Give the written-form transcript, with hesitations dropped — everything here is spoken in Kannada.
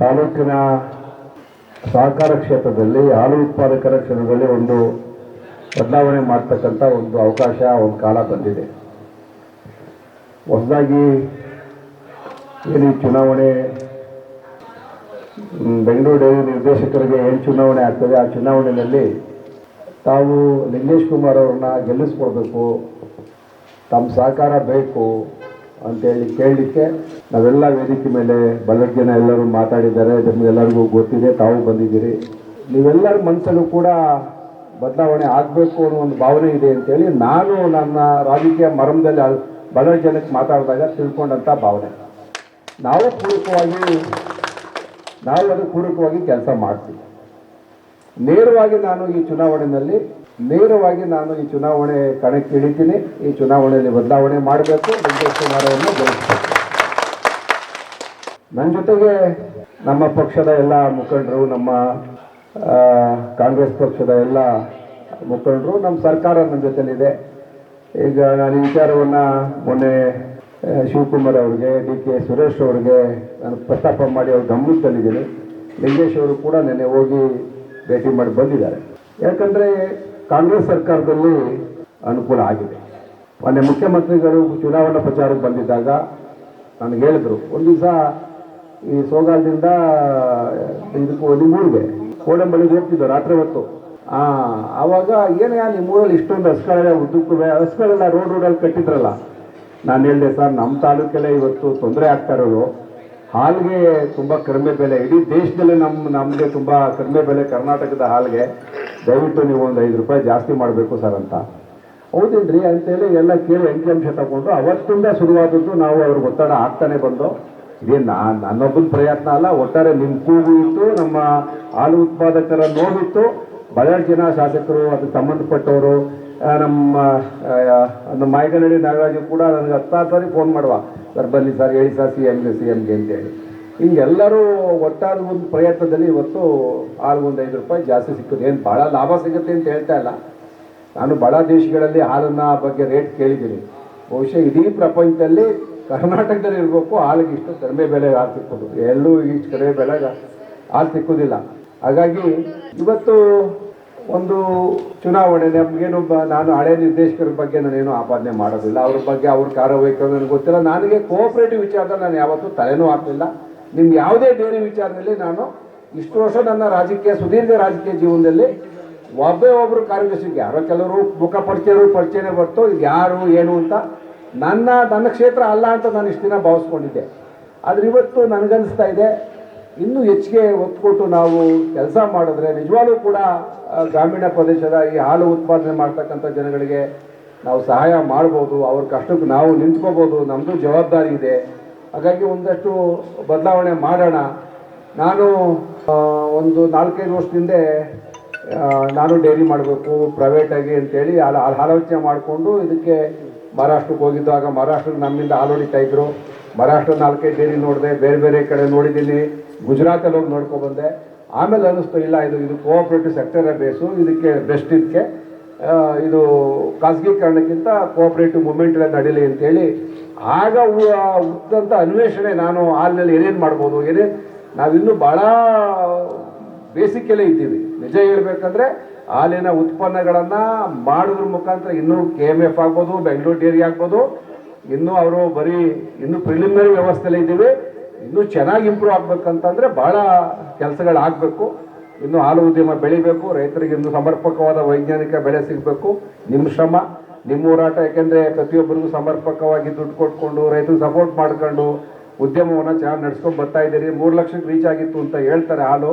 ತಾಲೂಕಿನ ಸಹಕಾರ ಕ್ಷೇತ್ರದಲ್ಲಿ ಹಾಲು ಉತ್ಪಾದಕರ ಕ್ಷೇತ್ರದಲ್ಲಿ ಒಂದು ಬದಲಾವಣೆ ಮಾಡ್ತಕ್ಕಂಥ ಒಂದು ಅವಕಾಶ, ಒಂದು ಕಾಲ ಬಂದಿದೆ. ಹೊಸದಾಗಿ ಏನು ಚುನಾವಣೆ, ಬೆಂಗಳೂರು ಡೈರಿ ನಿರ್ದೇಶಕರಿಗೆ ಏನು ಚುನಾವಣೆ ಆಗ್ತದೆ, ಆ ಚುನಾವಣೆಯಲ್ಲಿ ತಾವು ಲಿಂಗೇಶ್ ಕುಮಾರ್ ಅವ್ರನ್ನ ಗೆಲ್ಲಿಸ್ಕೊಡ್ಬೇಕು, ತಮ್ಮ ಸಹಕಾರ ಬೇಕು ಅಂತೇಳಿ ಕೇಳಲಿಕ್ಕೆ ನಾವೆಲ್ಲ ವೇದಿಕೆ ಮೇಲೆ ಬಹಳಷ್ಟು ಜನ ಎಲ್ಲರೂ ಮಾತಾಡಿದ್ದಾರೆ. ನಿಮಗೆಲ್ಲರಿಗೂ ಗೊತ್ತಿದೆ, ತಾವು ಬಂದಿದ್ದೀರಿ. ನೀವೆಲ್ಲರ ಮನಸ್ಸಲ್ಲೂ ಕೂಡ ಬದಲಾವಣೆ ಆಗಬೇಕು ಅನ್ನೋ ಒಂದು ಭಾವನೆ ಇದೆ ಅಂತೇಳಿ ನಾನು ನನ್ನ ರಾಜಕೀಯ ಮರಂದಲ್ಲಿ ಬಹಳಷ್ಟು ಜನಕ್ಕೆ ಮಾತಾಡಿದಾಗ ತಿಳ್ಕೊಂಡಂಥ ಭಾವನೆ. ನಾವು ಅದಕ್ಕೆ ಪೂರಕವಾಗಿ ಕೆಲಸ ಮಾಡ್ತೀವಿ. ನೇರವಾಗಿ ನಾನು ಈ ಚುನಾವಣೆ ಕಣಕ್ಕೆ ಇಳಿತೀನಿ. ಈ ಚುನಾವಣೆಯಲ್ಲಿ ಬದಲಾವಣೆ ಮಾಡಬೇಕು, ಲಿಂಗೇಶ್ ಕುಮಾರ್ ಅವರನ್ನು ಗೆಲ್ಲಿಸಬೇಕು. ನನ್ನ ಜೊತೆಗೆ ನಮ್ಮ ಪಕ್ಷದ ಎಲ್ಲ ಮುಖಂಡರು, ನಮ್ಮ ಕಾಂಗ್ರೆಸ್ ಪಕ್ಷದ ಎಲ್ಲ ಮುಖಂಡರು, ನಮ್ಮ ಸರ್ಕಾರ ನನ್ನ ಜೊತೆಲಿದೆ. ಈಗ ನಾನು ಈ ವಿಚಾರವನ್ನು ಮೊನ್ನೆ ಶಿವಕುಮಾರ್ ಅವ್ರಿಗೆ, DK ಸುರೇಶ್ ಅವ್ರಿಗೆ ನಾನು ಪ್ರಸ್ತಾಪ ಮಾಡಿ ಅವ್ರ ಗಮನಕ್ಕೆ ತಂದಿದ್ದೀನಿ. ಲಿಂಗೇಶ್ ಅವರು ಕೂಡ ನೆನ್ನೆ ಹೋಗಿ ಭೇಟಿ ಮಾಡಿ ಬಂದಿದ್ದಾರೆ. ಯಾಕಂದರೆ ಕಾಂಗ್ರೆಸ್ ಸರ್ಕಾರದಲ್ಲಿ ಅನುಕೂಲ ಆಗಿದೆ. ಮೊನ್ನೆ ಮುಖ್ಯಮಂತ್ರಿಗಳು ಚುನಾವಣಾ ಪ್ರಚಾರಕ್ಕೆ ಬಂದಿದ್ದಾಗ ನನಗೆ ಹೇಳಿದ್ರು, ಒಂದು ದಿವಸ ಈ ಸೋಗಾಲದಿಂದ ಇದಕ್ಕೆ ನಿಮ್ಮೂರಿಗೆ ಕೋಡಂಬಳಿಗೆ ಹೋಗ್ತಿದ್ದು ರಾತ್ರಿ ಹೊತ್ತು. ಆವಾಗ ಏನೇ ನಿಮ್ಮೂರಲ್ಲಿ ಇಷ್ಟೊಂದು ಹಸ್ಗಳೆಲ್ಲ ಉದ್ದಕ್ಕೂ ಹಸ್ಗಳೆಲ್ಲ ರೋಡಲ್ಲಿ ಕಟ್ಟಿದ್ರಲ್ಲ. ನಾನು ಹೇಳಿದೆ, ಸರ್ ನಮ್ಮ ತಾಲೂಕೆಲ್ಲ ಇವತ್ತು ತೊಂದರೆ ಆಗ್ತಾ ಇರೋದು, ಹಾಲಿಗೆ ತುಂಬ ಕಡಿಮೆ ಬೆಲೆ, ಇಡೀ ದೇಶದಲ್ಲೇ ನಮಗೆ ತುಂಬ ಕಡಿಮೆ ಬೆಲೆ ಕರ್ನಾಟಕದ ಹಾಲಿಗೆ, ದಯವಿಟ್ಟು ನೀವು ಒಂದು 5 ರೂಪಾಯಿ ಜಾಸ್ತಿ ಮಾಡಬೇಕು ಸರ್ ಅಂತ. ಹೌದೇನ್ರಿ ಅಂತೇಳಿ ಎಲ್ಲ ಕೇಳಿ ಅಂಕಿಅಂಶ ತಗೊಂಡು ಅವತ್ತಿಂದ ಶುರುವಾದದ್ದು. ನಾವು ಅವ್ರಿಗೆ ಒತ್ತಡ ಆಗ್ತಾನೆ ಬಂದು, ಇದೇನು ನನ್ನೊಬ್ಬನ ಪ್ರಯತ್ನ ಅಲ್ಲ, ಒಟ್ಟಾರೆ ನಿಮ್ಮ ಕೂಗು ಇತ್ತು, ನಮ್ಮ ಹಾಲು ಉತ್ಪಾದಕರ ನೋವಿತ್ತು. ಬಹಳಷ್ಟು ಜನ ಶಾಸಕರು, ಅದಕ್ಕೆ ಸಂಬಂಧಪಟ್ಟವರು, ನಮ್ಮ ಮಾಯಗನಹಳ್ಳಿ ನಾಗರಾಜು ಕೂಡ ನನಗೆ 10 ಸಾರಿ ಫೋನ್ ಮಾಡುವ, ಸರ್ ಬನ್ನಿ ಸರ್, ಹೇಳಿ ಸರ್ CMಗೆ ಅಂತೇಳಿ. ಹಿಂಗೆಲ್ಲರೂ ಒಟ್ಟಾದ ಒಂದು ಪ್ರಯತ್ನದಲ್ಲಿ ಇವತ್ತು ಹಾಲು ಒಂದು 5 ರೂಪಾಯಿ ಜಾಸ್ತಿ ಸಿಕ್ಕುತ್ತೆ. ಏನು ಭಾಳ ಲಾಭ ಸಿಗುತ್ತೆ ಅಂತ ಹೇಳ್ತಾ ಇಲ್ಲ. ನಾನು ಭಾಳ ದೇಶಗಳಲ್ಲಿ ಹಾಲನ್ನ ಬಗ್ಗೆ ರೇಟ್ ಕೇಳಿದ್ದೀನಿ. ಬಹುಶಃ ಇಡೀ ಪ್ರಪಂಚದಲ್ಲಿ ಕರ್ನಾಟಕದಲ್ಲಿ ಇರಬೇಕು ಹಾಲಿಗೆ ಇಷ್ಟು ಕಡಿಮೆ ಬೆಲೆಗೆ ಹಾಲು ಸಿಕ್ಕೋದು, ಎಲ್ಲೂ ಇಷ್ಟು ಕಡಿಮೆ ಬೆಲೆಗೆ ಹಾಲು ಸಿಕ್ಕೋದಿಲ್ಲ. ಹಾಗಾಗಿ ಇವತ್ತು ಒಂದು ಚುನಾವಣೆ ನಮಗೇನು, ನಾನು ಹಳೆ ನಿರ್ದೇಶಕರ ಬಗ್ಗೆ ನಾನೇನು ಆಪಾದನೆ ಮಾಡೋದಿಲ್ಲ. ಅವ್ರ ಬಗ್ಗೆ ಅವ್ರ ಕಾರ್ಯವೈಖರಿ ನನಗೆ ಗೊತ್ತಿಲ್ಲ. ನನಗೆ ಕೋಆಪರೇಟಿವ್ ವಿಚಾರದಲ್ಲಿ ನಾನು ಯಾವತ್ತೂ ತಲೆನೂ ಹಾಕಲಿಲ್ಲ. ನಿಮ್ಮ ಯಾವುದೇ ಬೇರೆ ವಿಚಾರದಲ್ಲಿ ನಾನು ಇಷ್ಟು ವರ್ಷ ನನ್ನ ಸುದೀರ್ಘ ರಾಜಕೀಯ ಜೀವನದಲ್ಲಿ ಒಬ್ಬರು ಕಾರ್ಯದರ್ಶಿಗೆ, ಯಾರೋ ಕೆಲವರು ಮುಖ ಪರಿಚಯನೇ ಬರ್ತು, ಇದು ಯಾರು ಏನು ಅಂತ ನನ್ನ ಕ್ಷೇತ್ರ ಅಲ್ಲ ಅಂತ ನಾನು ಇಷ್ಟು ದಿನ ಭಾವಿಸ್ಕೊಂಡಿದ್ದೆ. ಆದರೆ ಇವತ್ತು ನನಗನ್ನಿಸ್ತಾ ಇದೆ, ಇನ್ನೂ ಹೆಚ್ಚಿಗೆ ಒತ್ತು ಕೊಟ್ಟು ನಾವು ಕೆಲಸ ಮಾಡಿದ್ರೆ ನಿಜವಾಗ್ಲೂ ಕೂಡ ಗ್ರಾಮೀಣ ಪ್ರದೇಶದ ಈ ಹಾಲು ಉತ್ಪಾದನೆ ಮಾಡ್ತಕ್ಕಂಥ ಜನಗಳಿಗೆ ನಾವು ಸಹಾಯ ಮಾಡ್ಬೋದು, ಅವ್ರ ಕಷ್ಟಕ್ಕೆ ನಾವು ನಿಂತ್ಕೋಬೋದು, ನಮ್ಮದು ಜವಾಬ್ದಾರಿ ಇದೆ. ಹಾಗಾಗಿ ಒಂದಷ್ಟು ಬದಲಾವಣೆ ಮಾಡೋಣ. ನಾನು ಒಂದು 4-5 ವರ್ಷದಿಂದ ನಾನು ಡೈರಿ ಮಾಡಬೇಕು ಪ್ರೈವೇಟಾಗಿ ಅಂತೇಳಿ ಆಲೋಚನೆ ಮಾಡಿಕೊಂಡು ಇದಕ್ಕೆ ಮಹಾರಾಷ್ಟ್ರಕ್ಕೆ ಹೋಗಿದ್ದು. ಆಗ ಮಹಾರಾಷ್ಟ್ರಕ್ಕೆ ನಮ್ಮಿಂದ ಹಾಲು ಹೊಡಿತಾಯಿದ್ರು. ಮಹಾರಾಷ್ಟ್ರ 4-5 ಡೈರಿ ನೋಡಿದೆ, ಬೇರೆ ಕಡೆ ನೋಡಿದ್ದೀನಿ, ಗುಜರಾತಲ್ಲಿ ಹೋಗಿ ನೋಡ್ಕೊಬಂದೆ. ಆಮೇಲೆ ಅನ್ನಿಸ್ತು, ಇಲ್ಲ ಇದು ಕೋಆಪ್ರೇಟಿವ್ ಸೆಕ್ಟರೇ ಬೇಸು, ಇದಕ್ಕೆ ಬೆಸ್ಟ್. ಇದು ಖಾಸಗೀಕರಣಕ್ಕಿಂತ ಕೋಆಪ್ರೇಟಿವ್ ಮೂಮೆಂಟಲ್ಲೇ ನಡೀಲಿ ಅಂತೇಳಿ ಆಗ ಹುಟ್ಟಿದಂಥ ಅನ್ವೇಷಣೆ. ನಾನು ಹಾಲಿನಲ್ಲಿ ಏನೇನು ಮಾಡ್ಬೋದು, ನಾವಿನ್ನೂ ಭಾಳ ಬೇಸಿಕಲ್ಲೇ ಇದ್ದೀವಿ. ನಿಜ ಹೇಳ್ಬೇಕಂದ್ರೆ ಹಾಲಿನ ಉತ್ಪನ್ನಗಳನ್ನು ಮಾಡೋದ್ರ ಮುಖಾಂತರ ಇನ್ನೂ KMF ಆಗ್ಬೋದು, ಬೆಂಗಳೂರು ಡೇರಿ ಆಗ್ಬೋದು, ಇನ್ನೂ ಅವರು ಇನ್ನೂ ಪ್ರಿಲಿಮಿನರಿ ವ್ಯವಸ್ಥೆಯಲ್ಲೇ ಇದ್ದೀವಿ. ಇನ್ನೂ ಚೆನ್ನಾಗಿ ಇಂಪ್ರೂವ್ ಆಗಬೇಕಂತಂದರೆ ಭಾಳ ಕೆಲಸಗಳಾಗಬೇಕು. ಇನ್ನೂ ಹಾಲು ಉದ್ಯಮ ಬೆಳಿಬೇಕು, ರೈತರಿಗೆ ಇನ್ನೂ ಸಮರ್ಪಕವಾದ ವೈಜ್ಞಾನಿಕ ಬೆಳೆ ಸಿಗಬೇಕು. ನಿಮ್ಮ ಶ್ರಮ, ನಿಮ್ಮ ಹೋರಾಟ, ಯಾಕೆಂದರೆ ಪ್ರತಿಯೊಬ್ಬರಿಗೂ ಸಮರ್ಪಕವಾಗಿ ದುಡ್ಡು ಕೊಟ್ಕೊಂಡು ರೈತರಿಗೆ ಸಪೋರ್ಟ್ ಮಾಡ್ಕೊಂಡು ಉದ್ಯಮವನ್ನು ಚೆನ್ನಾಗಿ ನಡೆಸ್ಕೊಂಡು ಬರ್ತಾ ಇದ್ದೀರಿ. 3 ಲಕ್ಷಕ್ಕೆ ರೀಚ್ ಆಗಿತ್ತು ಅಂತ ಹೇಳ್ತಾರೆ ಹಾಲು.